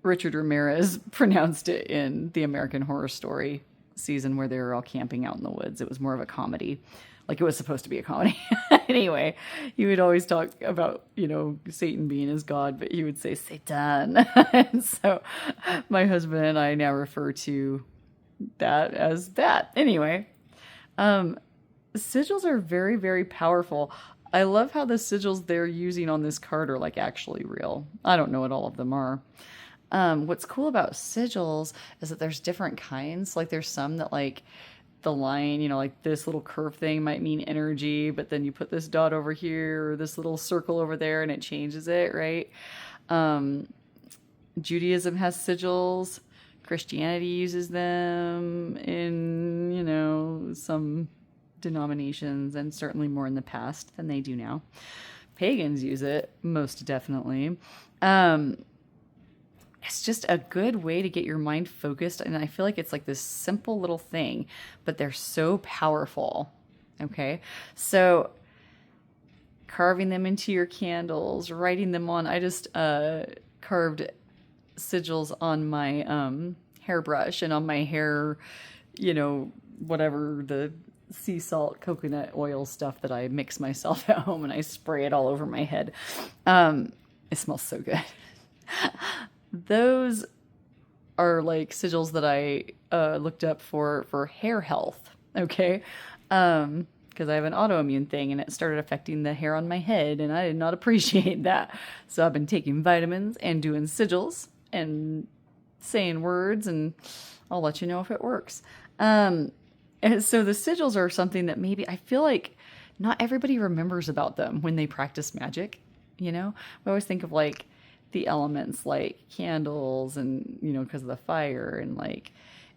Richard Ramirez pronounced it in the American Horror Story season where they were all camping out in the woods. It was more of a comedy. Like, it was supposed to be a comedy. Anyway, he would always talk about, you know, Satan being his God, but he would say Satan. And so my husband and I now refer to that as that. Anyway, sigils are very, very powerful. I love how the sigils they're using on this card are, like, actually real. I don't know what all of them are. What's cool about sigils is that there's different kinds. Like, there's some that, like, the line, you know, like this little curve thing might mean energy, but then you put this dot over here or this little circle over there and it changes it, right? Judaism has sigils. Christianity uses them in, you know, some denominations, and certainly more in the past than they do now. Pagans use it, most definitely. It's just a good way to get your mind focused. And I feel like it's like this simple little thing, but they're so powerful. Okay. So carving them into your candles, writing them on. I just carved sigils on my hairbrush and on my hair, you know, whatever the sea salt, coconut oil stuff that I mix myself at home and I spray it all over my head. It smells so good. Those are like sigils that I looked up for hair health. Okay. because I have an autoimmune thing and it started affecting the hair on my head and I did not appreciate that. So I've been taking vitamins and doing sigils and saying words, and I'll let you know if it works. And so the sigils are something that maybe I feel like not everybody remembers about them when they practice magic. We always think of like the elements, like candles and, because of the fire, and like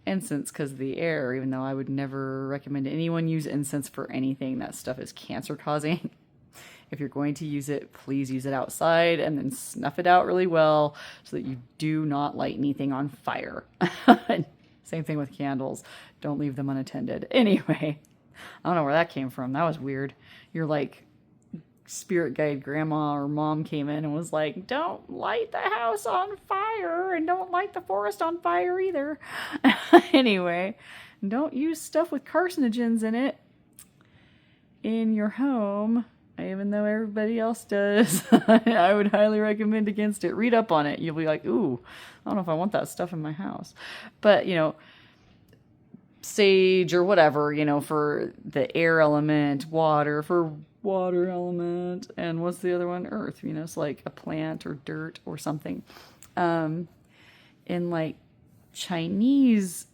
incense because of the air, even though I would never recommend anyone use incense for anything. That stuff is cancer causing. If you're going to use it, please use it outside and then snuff it out really well so that you do not light anything on fire. Same thing with candles. Don't leave them unattended. Anyway, I don't know where that came from. That was weird. You're like, spirit guide grandma or mom came in and was like, don't light the house on fire and don't light the forest on fire either. Anyway, don't use stuff with carcinogens in it in your home, even though everybody else does. I would highly recommend against it. Read up on it. You'll be like, ooh, I don't know if I want that stuff in my house. But, sage or whatever, for the air element, water for water element, and what's the other one? Earth, it's like a plant or dirt or something. In like Chinese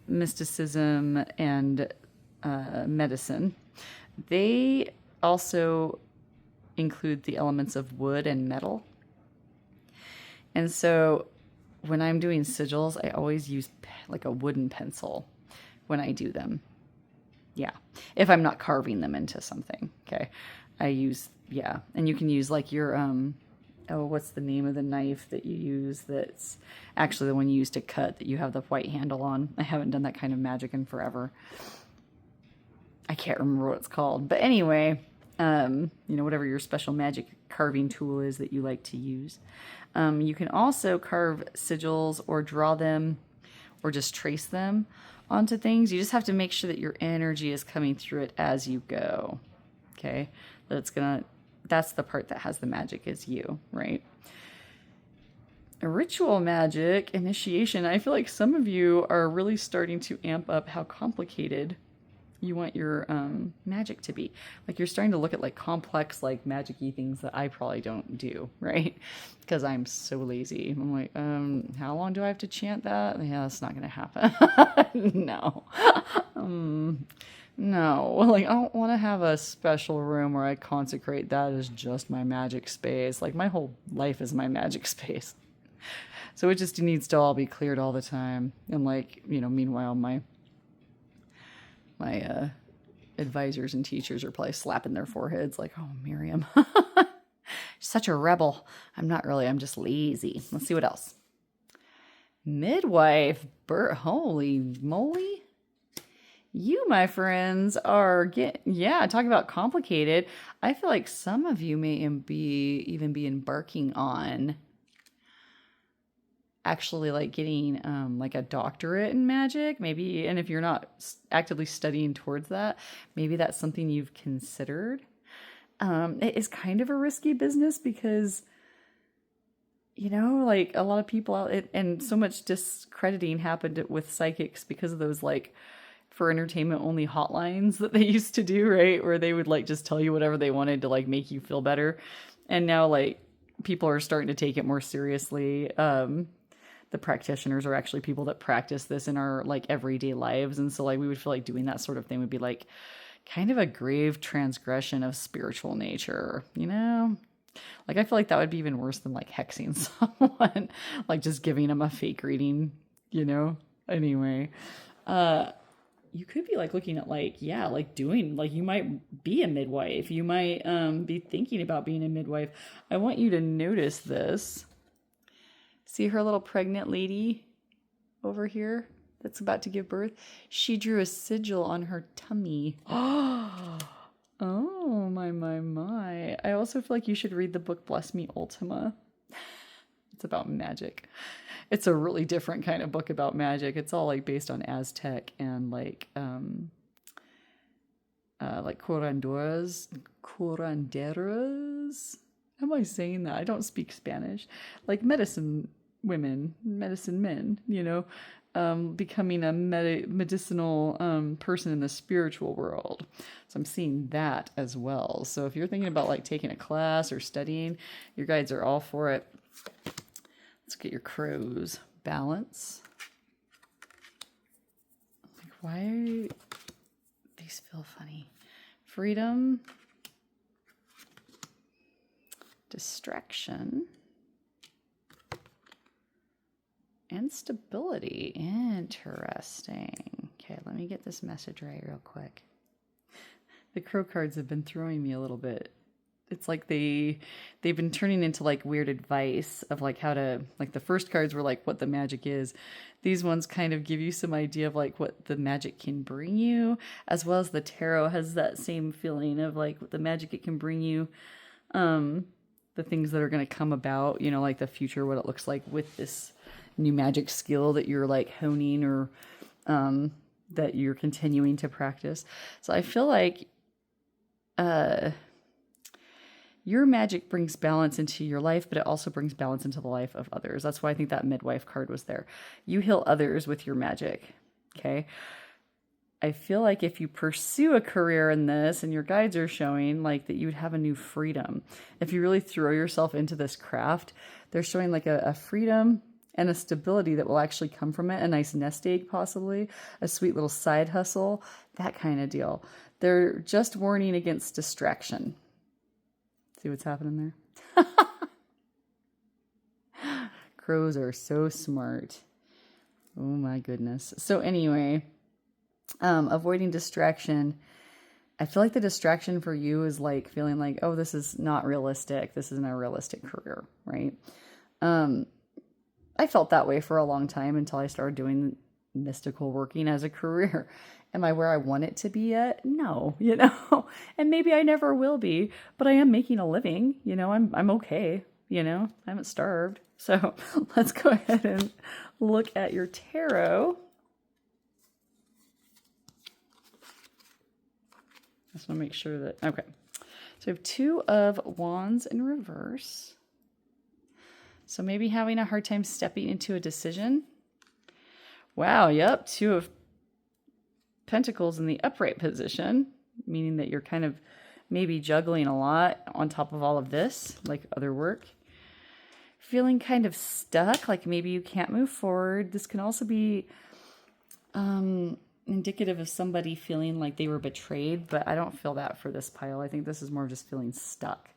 mysticism and medicine, they also include the elements of wood and metal. And so when I'm doing sigils, I always use like a wooden pencil when I do them. Yeah. If I'm not carving them into something. Okay. I use, and you can use like your, what's the name of the knife that you use that's actually the one you use to cut that you have the white handle on? I haven't done that kind of magic in forever. I can't remember what it's called. But anyway, whatever your special magic carving tool is that you like to use. You can also carve sigils or draw them or just trace them onto things. You just have to make sure that your energy is coming through it as you go. Okay? That's the part that has the magic, is you, right? Ritual magic, initiation. I feel like some of you are really starting to amp up how complicated you want your magic to be. Like you're starting to look at like complex, like magic-y things that I probably don't do, right? Because I'm so lazy. I'm like, how long do I have to chant that? Yeah, that's not going to happen. No. No. Like, I don't want to have a special room where I consecrate that as just my magic space. Like my whole life is my magic space. So it just needs to all be cleared all the time. And like, meanwhile, my advisors and teachers are probably slapping their foreheads like, oh, Miriam, such a rebel. I'm not really, I'm just lazy. Let's see what else. Midwife, holy moly. You, my friends, are talking about complicated. I feel like some of you may even be embarking on actually like getting like a doctorate in magic, maybe. And if you're not actively studying towards that, maybe that's something you've considered. It is kind of a risky business because, like a lot of people out, and so much discrediting happened with psychics because of those like for entertainment only hotlines that they used to do, right? Where they would like just tell you whatever they wanted to like make you feel better. And now like people are starting to take it more seriously. The practitioners are actually people that practice this in our like everyday lives. And so like we would feel like doing that sort of thing would be like kind of a grave transgression of spiritual nature, Like I feel like that would be even worse than like hexing someone, like just giving them a fake reading, Anyway, you could be like looking at like, like doing, like you might be a midwife. You might be thinking about being a midwife. I want you to notice this. See her little pregnant lady over here that's about to give birth? She drew a sigil on her tummy. Oh, my. I also feel like you should read the book Bless Me Ultima. It's about magic. It's a really different kind of book about magic. It's all like based on Aztec and like curanderas. How am I saying that? I don't speak Spanish. Like medicine women, medicine men, becoming a medicinal person in the spiritual world. So I'm seeing that as well. So if you're thinking about like taking a class or studying, your guides are all for it. Let's get your crows. Balance. Like, why are these feel funny? Freedom. Distraction. And stability. Interesting. Okay, let me get this message right real quick. The crow cards have been throwing me a little bit. It's like they've been turning into like weird advice of like how to, like the first cards were like what the magic is. These ones kind of give you some idea of like what the magic can bring you, as well as the tarot has that same feeling of like the magic it can bring you. The things that are going to come about, you know, like the future, what it looks like with this new magic skill that you're like honing or that you're continuing to practice. So I feel like your magic brings balance into your life, but it also brings balance into the life of others. That's why I think that midwife card was there. You heal others with your magic. Okay. I feel like if you pursue a career in this and your guides are showing like that you would have a new freedom. If you really throw yourself into this craft, they're showing like a freedom and a stability that will actually come from it. A nice nest egg, possibly a sweet little side hustle, that kind of deal. They're just warning against distraction. See what's happening there? Crows are so smart. Oh my goodness. So anyway, avoiding distraction. I feel like the distraction for you is like feeling like, oh, this is not realistic. This isn't a realistic career, right? I felt that way for a long time until I started doing mystical working as a career. Am I where I want it to be yet? No, you know, and maybe I never will be, but I am making a living, you know, I'm okay, you know, I haven't starved. So let's go ahead and look at your tarot. I just want to make sure that, okay. So we have 2 of Wands in reverse. So maybe having a hard time stepping into a decision. Wow, yep, 2 of Pentacles in the upright position, meaning that you're kind of maybe juggling a lot on top of all of this, like other work. Feeling kind of stuck, like maybe you can't move forward. This can also be indicative of somebody feeling like they were betrayed, but I don't feel that for this pile. I think this is more just feeling stuck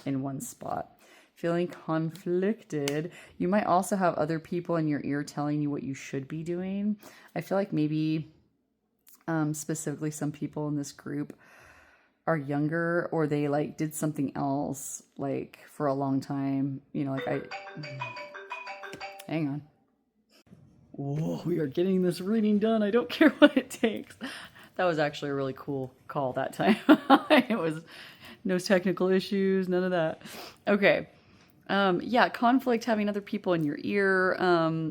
in one spot. Feeling conflicted. You might also have other people in your ear telling you what you should be doing. I feel like maybe specifically some people in this group are younger, or they like did something else like for a long time. You know, like hang on. Whoa, we are getting this reading done. I don't care what it takes. That was actually a really cool call that time. It was no technical issues, none of that. Okay. Yeah, conflict, having other people in your ear,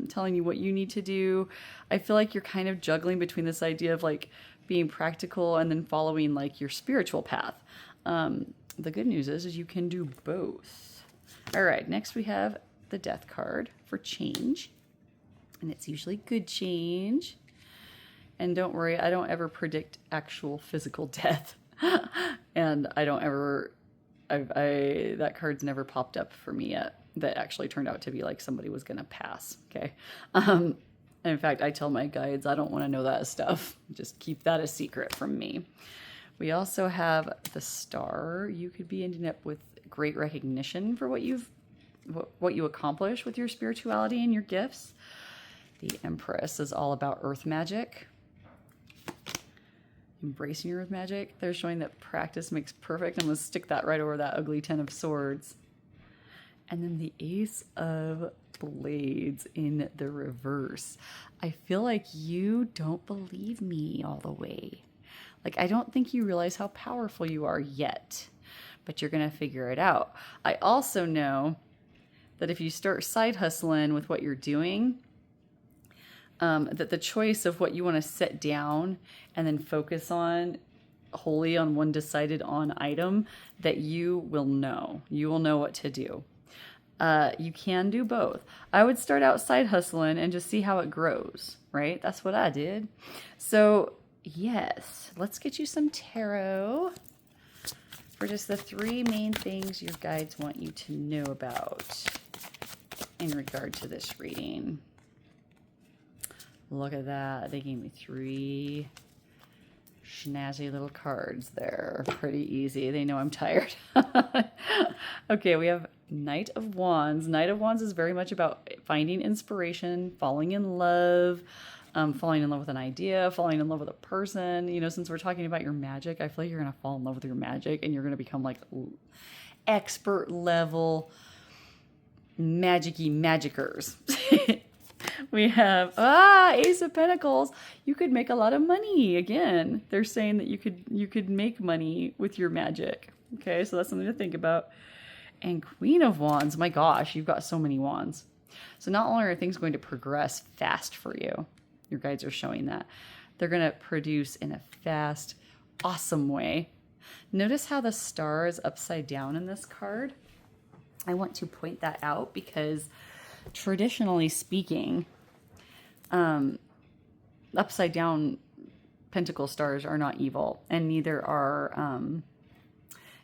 telling you what you need to do. I feel like you're kind of juggling between this idea of like being practical and then following like your spiritual path. The good news is you can do both. All right, next we have the Death card for change. And it's usually good change. And don't worry, I don't ever predict actual physical death. And I don't ever... that card's never popped up for me yet. That actually turned out to be like somebody was going to pass. Okay. In fact, I tell my guides, I don't want to know that stuff. Just keep that a secret from me. We also have the Star. You could be ending up with great recognition for what you accomplish with your spirituality and your gifts. The Empress is all about earth magic. Embracing your earth magic. They're showing that practice makes perfect. I'm going to stick that right over that ugly 10 of Swords. And then the Ace of Blades in the reverse. I feel like you don't believe me all the way. Like, I don't think you realize how powerful you are yet, but you're going to figure it out. I also know that if you start side hustling with what you're doing, that the choice of what you want to set down and then focus on wholly on one decided on item, that you will know. You will know what to do. You can do both. I would start out side hustling and just see how it grows, right? That's what I did. So yes, let's get you some tarot for just the 3 main things your guides want you to know about in regard to this reading. Look at that. They gave me 3 snazzy little cards there. Pretty easy. They know I'm tired. Okay, we have Knight of Wands. Knight of Wands is very much about finding inspiration, falling in love with an idea, falling in love with a person. You know, since we're talking about your magic, I feel like you're going to fall in love with your magic and you're going to become like expert level magic-y magicers. We have, Ace of Pentacles. You could make a lot of money. Again, they're saying that you could make money with your magic. Okay, so that's something to think about. And Queen of Wands. My gosh, you've got so many wands. So not only are things going to progress fast for you, your guides are showing that, they're going to produce in a fast, awesome way. Notice how the star is upside down in this card. I want to point that out because traditionally speaking, upside down pentacle stars are not evil, and neither are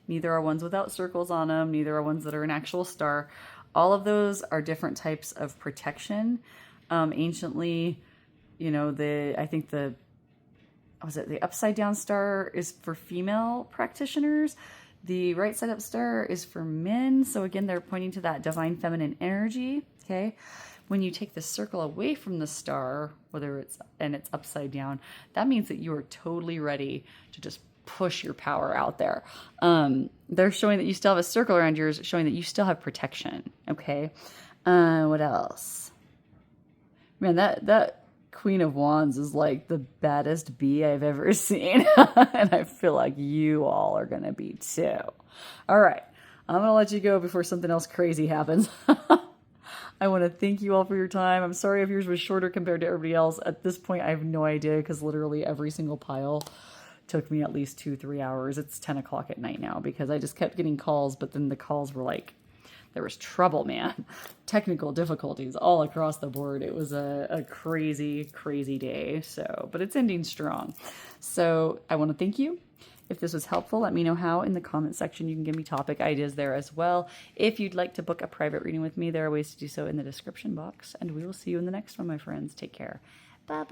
ones without circles on them, neither are ones that are an actual star. All of those are different types of protection. Anciently, you know, I think the upside down star is for female practitioners. The right side up star is for men. So again, they're pointing to that divine feminine energy. Okay. When you take the circle away from the star, whether it's upside down, that means that you are totally ready to just push your power out there. They're showing that you still have a circle around yours, showing that you still have protection. Okay. What else? Man, that Queen of Wands is like the baddest bee I've ever seen. And I feel like you all are going to be too. All right. I'm going to let you go before something else crazy happens. I want to thank you all for your time. I'm sorry if yours was shorter compared to everybody else. At this point, I have no idea because literally every single pile took me at least 2-3 hours. It's 10 o'clock at night now because I just kept getting calls, but then the calls were like, there was trouble, man. Technical difficulties all across the board. It was a crazy, crazy day. But it's ending strong. So I want to thank you. If this was helpful, let me know how in the comment section. You can give me topic ideas there as well. If you'd like to book a private reading with me, there are ways to do so in the description box. And we will see you in the next one, my friends. Take care. Bye.